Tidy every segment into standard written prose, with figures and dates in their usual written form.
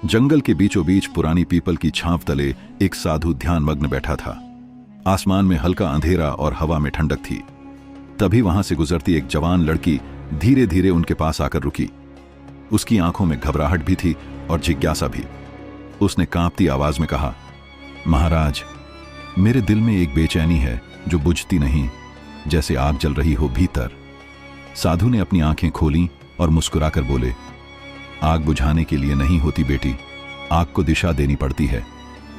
जंगल के बीचों बीच पुरानी पीपल की छांव तले एक साधु ध्यान मग्न बैठा था। आसमान में हल्का अंधेरा और हवा में ठंडक थी। तभी वहां से गुजरती एक जवान लड़की धीरे धीरे उनके पास आकर रुकी। उसकी आंखों में घबराहट भी थी और जिज्ञासा भी। उसने कांपती आवाज में कहा, महाराज, मेरे दिल में एक बेचैनी है जो बुझती नहीं, जैसे आग जल रही हो भीतर। साधु ने अपनी आंखें खोलीं और मुस्कुराकर बोले, आग बुझाने के लिए नहीं होती बेटी, आग को दिशा देनी पड़ती है।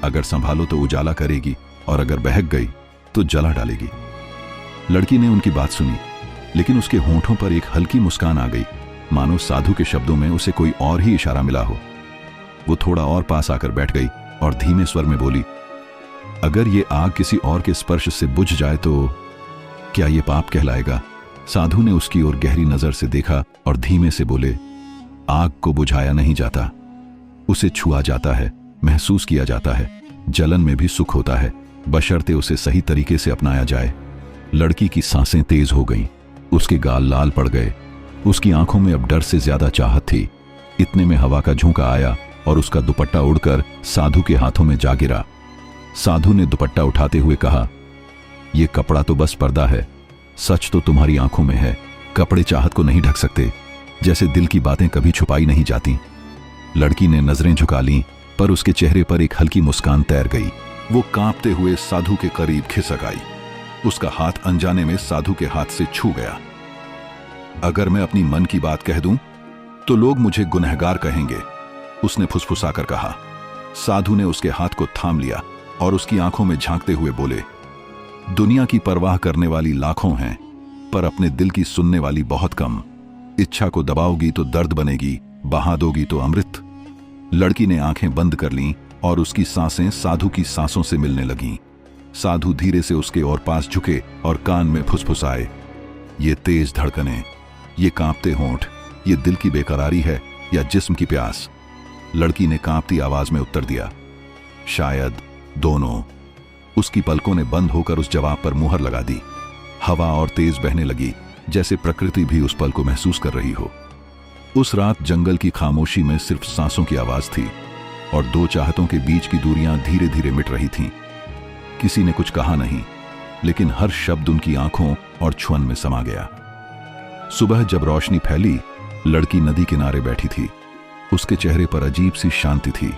अगर संभालो तो उजाला करेगी और अगर बहक गई तो जला डालेगी। लड़की ने उनकी बात सुनी, लेकिन उसके होंठों पर एक हल्की मुस्कान आ गई, मानो साधु के शब्दों में उसे कोई और ही इशारा मिला हो। वो थोड़ा और पास आकर बैठ गई और धीमे स्वर में बोली, अगर ये आग किसी और के स्पर्श से बुझ जाए तो क्या ये पाप कहलाएगा? साधु ने उसकी ओर गहरी नजर से देखा और धीमे से बोले, आग को बुझाया नहीं जाता, उसे छुआ जाता है, महसूस किया जाता है। जलन में भी सुख होता है, बशर्ते उसे सही तरीके से अपनाया जाए। लड़की की सांसें तेज हो गईं, उसके गाल लाल पड़ गए, उसकी आंखों में अब डर से ज्यादा चाहत थी। इतने में हवा का झोंका आया और उसका दुपट्टा उड़कर साधु के हाथों में जा गिरा। साधु ने दुपट्टा उठाते हुए कहा, यह कपड़ा तो बस पर्दा है, सच तो तुम्हारी आंखों में है। कपड़े चाहत को नहीं ढक सकते, जैसे दिल की बातें कभी छुपाई नहीं जाती। लड़की ने नजरें झुका लीं, पर उसके चेहरे पर एक हल्की मुस्कान तैर गई। वो कांपते हुए साधु के करीब खिसक आई। उसका हाथ अनजाने में साधु के हाथ से छू गया। अगर मैं अपनी मन की बात कह दूं तो लोग मुझे गुनहगार कहेंगे, उसने फुसफुसाकर कहा। साधु ने उसके हाथ को थाम लिया और उसकी आंखों में झांकते हुए बोले, दुनिया की परवाह करने वाली लाखों हैं, पर अपने दिल की सुनने वाली बहुत कम। इच्छा को दबाओगी तो दर्द बनेगी, बहा दोगी तो अमृत। लड़की ने आंखें बंद कर लीं और उसकी सांसें साधु की सांसों से मिलने लगीं। साधु धीरे से उसके और पास झुके और कान में फुसफुसाए, ये तेज धड़कनें, ये कांपते होंठ, ये दिल की बेकरारी है या जिस्म की प्यास? लड़की ने कांपती आवाज में उत्तर दिया, शायद दोनों। उसकी पलकों ने बंद होकर उस जवाब पर मुहर लगा दी। हवा और तेज बहने लगी, जैसे प्रकृति भी उस पल को महसूस कर रही हो। उस रात जंगल की खामोशी में सिर्फ सांसों की आवाज थी और दो चाहतों के बीच की दूरियां धीरे धीरे मिट रही थीं। किसी ने कुछ कहा नहीं, लेकिन हर शब्द उनकी आंखों और छुअन में समा गया। सुबह जब रोशनी फैली, लड़की नदी किनारे बैठी थी। उसके चेहरे पर अजीब सी शांति थी।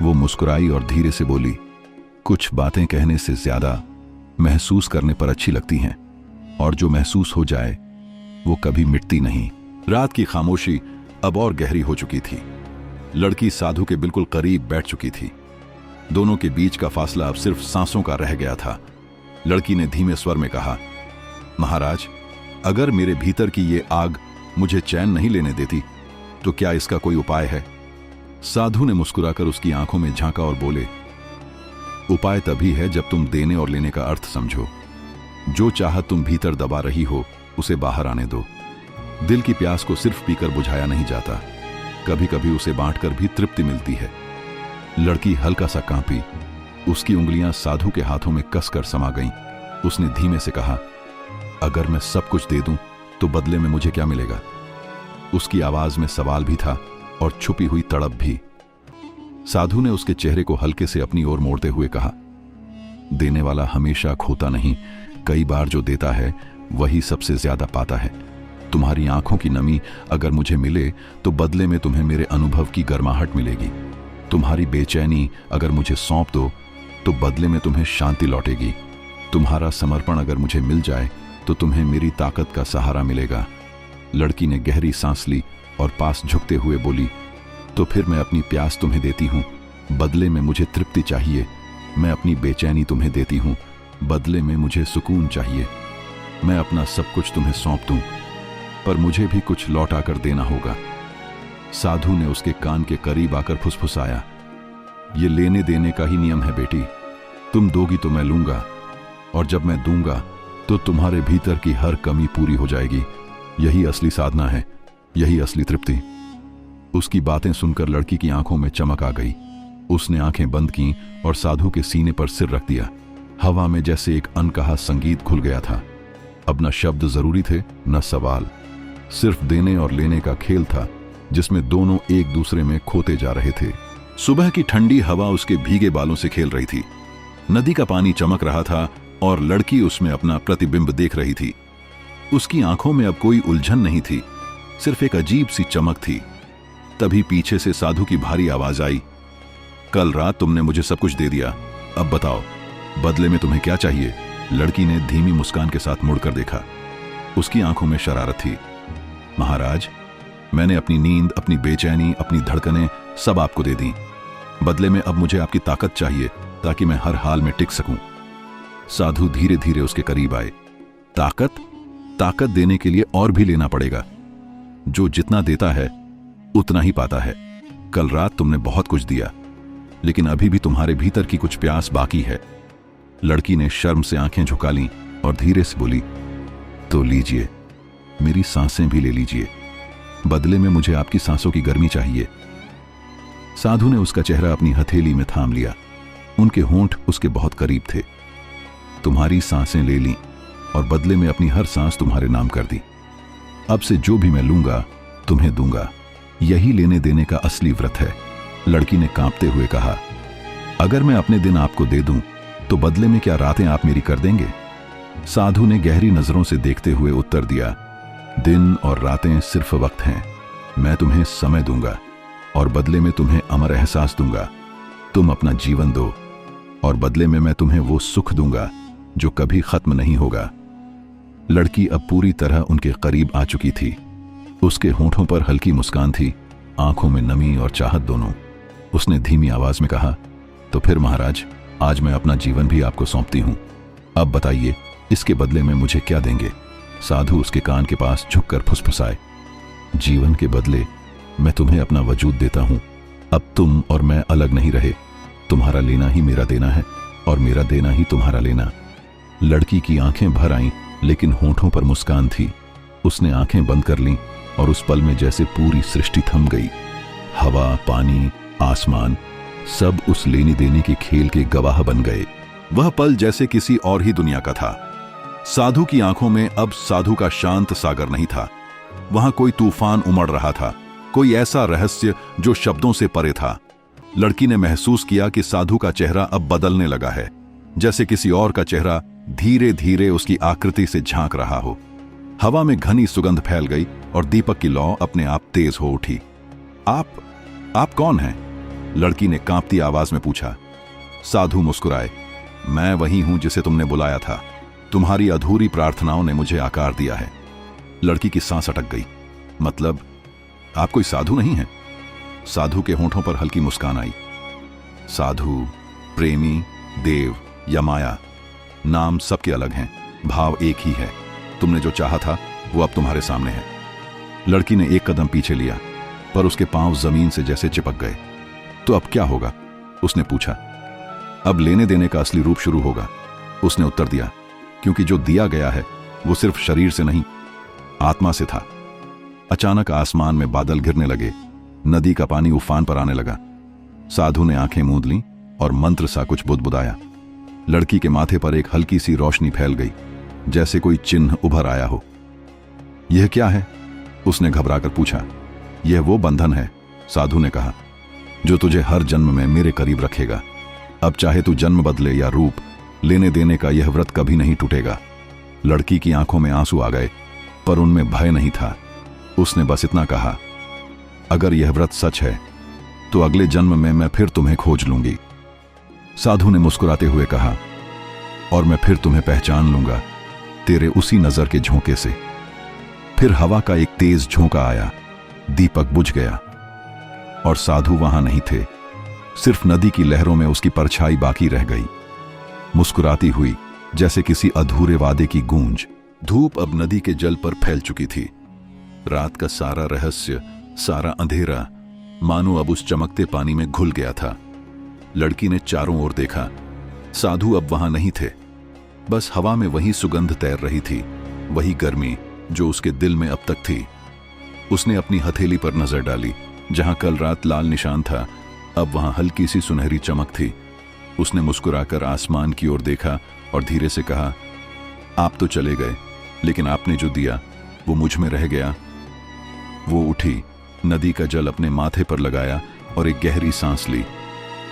वो मुस्कुराई और धीरे से बोली, कुछ बातें कहने से ज्यादा महसूस करने पर अच्छी लगती हैं, और जो महसूस हो जाए वो कभी मिटती नहीं। रात की खामोशी अब और गहरी हो चुकी थी। लड़की साधु के बिल्कुल करीब बैठ चुकी थी। दोनों के बीच का फासला अब सिर्फ सांसों का रह गया था। लड़की ने धीमे स्वर में कहा, महाराज, अगर मेरे भीतर की ये आग मुझे चैन नहीं लेने देती तो क्या इसका कोई उपाय है? साधु ने मुस्कुराकर उसकी आंखों में झांका और बोले, उपाय तभी है जब तुम देने और लेने का अर्थ समझो। जो चाहत तुम भीतर दबा रही हो उसे बाहर आने दो। दिल की प्यास को सिर्फ पीकर बुझाया नहीं जाता, कभी कभी उसे बांटकर भी तृप्ति मिलती है। लड़की हल्का सा कांपी, उसकी उंगलियां साधु के हाथों में कसकर समा गईं। उसने धीमे से कहा, अगर मैं सब कुछ दे दूं तो बदले में मुझे क्या मिलेगा? उसकी आवाज में सवाल भी था और छुपी हुई तड़प भी। साधु ने उसके चेहरे को हल्के से अपनी ओर मोड़ते हुए कहा, देने वाला हमेशा खोता नहीं, कई बार जो देता है वही सबसे ज्यादा पाता है। तुम्हारी आंखों की नमी अगर मुझे मिले तो बदले में तुम्हें मेरे अनुभव की गर्माहट मिलेगी। तुम्हारी बेचैनी अगर मुझे सौंप दो तो बदले में तुम्हें शांति लौटेगी। तुम्हारा समर्पण अगर मुझे मिल जाए तो तुम्हें मेरी ताकत का सहारा मिलेगा। लड़की ने गहरी सांस ली और पास झुकते हुए बोली, तो फिर मैं अपनी प्यास तुम्हें देती हूँ, बदले में मुझे तृप्ति चाहिए। मैं अपनी बेचैनी तुम्हें देती हूँ, बदले में मुझे सुकून चाहिए। मैं अपना सब कुछ तुम्हें सौंप दूं, पर मुझे भी कुछ लौटा कर देना होगा। साधु ने उसके कान के करीब आकर फुसफुसाया, ये लेने देने का ही नियम है बेटी। तुम दोगी तो मैं लूंगा, और जब मैं दूंगा तो तुम्हारे भीतर की हर कमी पूरी हो जाएगी। यही असली साधना है, यही असली तृप्ति। उसकी बातें सुनकर लड़की की आंखों में चमक आ गई। उसने आंखें बंद की और साधु के सीने पर सिर रख दिया। हवा में जैसे एक अनकहा संगीत खुल गया था। अब न शब्द जरूरी थे न सवाल, सिर्फ देने और लेने का खेल था। जिसमें दोनों एक दूसरे में खोते जा रहे थे। सुबह की ठंडी हवा उसके भीगे बालों से खेल रही थी। नदी का पानी चमक रहा था और लड़की उसमें अपना प्रतिबिंब देख रही थी। उसकी आंखों में अब कोई उलझन नहीं थी, सिर्फ एक अजीब सी चमक थी। तभी पीछे से साधु की भारी आवाज आई, कल रात तुमने मुझे सब कुछ दे दिया, अब बताओ बदले में तुम्हें क्या चाहिए? लड़की ने धीमी मुस्कान के साथ मुड़कर देखा। उसकी आंखों में शरारत थी। महाराज, मैंने अपनी नींद, अपनी बेचैनी, अपनी धड़कनें सब आपको दे दी। बदले में अब मुझे आपकी ताकत चाहिए ताकि मैं हर हाल में टिक सकूं। साधु धीरे धीरे उसके करीब आए। ताकत? ताकत देने के लिए और भी लेना पड़ेगा। जो जितना देता है उतना ही पाता है। कल रात तुमने बहुत कुछ दिया, लेकिन अभी भी तुम्हारे भीतर की कुछ प्यास बाकी है। लड़की ने शर्म से आंखें झुका लीं और धीरे से बोली, तो लीजिए, मेरी सांसें भी ले लीजिए। बदले में मुझे आपकी सांसों की गर्मी चाहिए। साधु ने उसका चेहरा अपनी हथेली में थाम लिया। उनके होंठ उसके बहुत करीब थे। तुम्हारी सांसें ले लीं और बदले में अपनी हर सांस तुम्हारे नाम कर दी। अब से जो भी मैं लूंगा तुम्हें दूंगा। यही लेने देने का असली व्रत है। लड़की ने कांपते हुए कहा, अगर मैं अपने दिन आपको दे दूं तो बदले में क्या रातें आप मेरी कर देंगे? साधु ने गहरी नजरों से देखते हुए उत्तर दिया, दिन और रातें सिर्फ वक्त हैं। मैं तुम्हें समय दूंगा और बदले में तुम्हें अमर एहसास दूंगा। तुम अपना जीवन दो और बदले में मैं तुम्हें वो सुख दूंगा जो कभी खत्म नहीं होगा। लड़की अब पूरी तरह उनके करीब आ चुकी थी। उसके होंठों पर हल्की मुस्कान थी, आंखों में नमी और चाहत दोनों। उसने धीमी आवाज में कहा, तो फिर महाराज, आज मैं अपना जीवन भी आपको सौंपती हूं। अब बताइए, इसके बदले में मुझे क्या देंगे? साधु उसके कान के पास झुककर फुसफुसाए, जीवन के बदले मैं तुम्हें अपना वजूद देता हूं। अब तुम और मैं अलग नहीं रहे। तुम्हारा लेना ही मेरा देना है और मेरा देना ही तुम्हारा लेना। लड़की की आंखें भर आईं, लेकिन होंठों पर मुस्कान थी। उसने आंखें बंद कर लीं और उस पल में जैसे पूरी सृष्टि थम गई। हवा, पानी, आसमान सब उस लेने देने के खेल के गवाह बन गए। वह पल जैसे किसी और ही दुनिया का था। साधु की आंखों में अब साधु का शांत सागर नहीं था। वहां कोई तूफान उमड़ रहा था, कोई ऐसा रहस्य जो शब्दों से परे था। लड़की ने महसूस किया कि साधु का चेहरा अब बदलने लगा है, जैसे किसी और का चेहरा धीरे धीरे उसकी आकृति से झांक रहा हो। हवा में घनी सुगंध फैल गई और दीपक की लौ अपने आप तेज हो उठी। आप कौन हैं? लड़की ने कांपती आवाज में पूछा। साधु मुस्कुराए, मैं वही हूं जिसे तुमने बुलाया था। तुम्हारी अधूरी प्रार्थनाओं ने मुझे आकार दिया है। लड़की की सांस अटक गई। मतलब आप कोई साधु नहीं हैं? साधु के होंठों पर हल्की मुस्कान आई। साधु, प्रेमी, देव या माया, नाम सबके अलग हैं, भाव एक ही है। तुमने जो चाहा था वो अब तुम्हारे सामने है। लड़की ने एक कदम पीछे लिया, पर उसके पांव जमीन से जैसे चिपक गए। तो अब क्या होगा? उसने पूछा। अब लेने देने का असली रूप शुरू होगा, उसने उत्तर दिया, क्योंकि जो दिया गया है वो सिर्फ शरीर से नहीं, आत्मा से था। अचानक आसमान में बादल गिरने लगे। नदी का पानी उफान पर आने लगा। साधु ने आंखें मूंद लीं और मंत्र सा कुछ बुदबुदाया। लड़की के माथे पर एक हल्की सी रोशनी फैल गई, जैसे कोई चिन्ह उभर आया हो। यह क्या है? उसने घबराकर पूछा। यह वो बंधन है, साधु ने कहा, जो तुझे हर जन्म में मेरे करीब रखेगा। अब चाहे तू जन्म बदले या रूप, लेने देने का यह व्रत कभी नहीं टूटेगा। लड़की की आंखों में आंसू आ गए, पर उनमें भय नहीं था। उसने बस इतना कहा, अगर यह व्रत सच है तो अगले जन्म में मैं फिर तुम्हें खोज लूंगी। साधु ने मुस्कुराते हुए कहा, और मैं फिर तुम्हें पहचान लूंगा, तेरे उसी नजर के झोंके से। फिर हवा का एक तेज झोंका आया, दीपक बुझ गया और साधु वहां नहीं थे। सिर्फ नदी की लहरों में उसकी परछाई बाकी रह गई, मुस्कुराती हुई जैसे किसी अधूरे वादे की गूंज। धूप अब नदी के जल पर फैल चुकी थी। रात का सारा रहस्य, सारा अंधेरा मानो अब उस चमकते पानी में घुल गया था। लड़की ने चारों ओर देखा। साधु अब वहां नहीं थे। बस हवा में वही सुगंध तैर रही थी, वही गर्मी जो उसके दिल में अब तक थी। उसने अपनी हथेली पर नजर डाली। जहां कल रात लाल निशान था, अब वहां हल्की सी सुनहरी चमक थी। उसने मुस्कुराकर आसमान की ओर देखा और धीरे से कहा, आप तो चले गए, लेकिन आपने जो दिया वो मुझ में रह गया। वो उठी नदी का जल अपने माथे पर लगाया और एक गहरी सांस ली।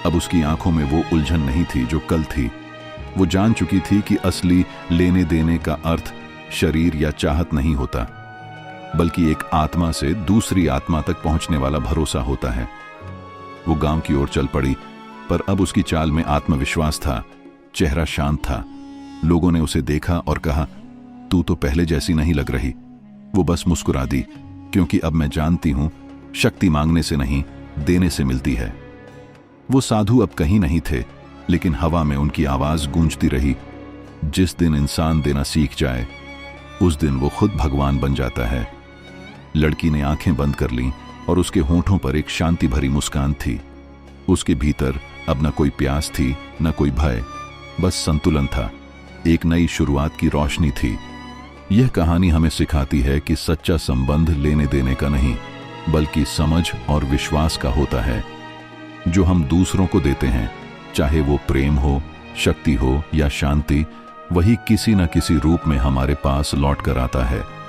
अब उसकी आंखों में वो उलझन नहीं थी जो कल थी। वो जान चुकी थी कि असली लेने देने का अर्थ शरीर या चाहत नहीं होता, बल्कि एक आत्मा से दूसरी आत्मा तक पहुंचने वाला भरोसा होता है। वो गांव की ओर चल पड़ी, पर अब उसकी चाल में आत्मविश्वास था, चेहरा शांत था। लोगों ने उसे देखा और कहा, तू तो पहले जैसी नहीं लग रही। वो बस मुस्कुरा दी, क्योंकि अब मैं जानती हूं, शक्ति मांगने से नहीं, देने से मिलती है। वो साधु अब कहीं नहीं थे, लेकिन हवा में उनकी आवाज गूंजती रही। जिस दिन इंसान देना सीख जाए, उस दिन वो खुद भगवान बन जाता है। लड़की ने आंखें बंद कर लीं और उसके होंठों पर एक शांति भरी मुस्कान थी। उसके भीतर अब न कोई प्यास थी, न कोई भय, बस संतुलन था। एक नई शुरुआत की रोशनी थी। यह कहानी हमें सिखाती है कि सच्चा संबंध लेने देने का नहीं, बल्कि समझ और विश्वास का होता है। जो हम दूसरों को देते हैं, चाहे वो प्रेम हो, शक्ति हो या शांति, वही किसी न किसी रूप में हमारे पास लौट कर आता है।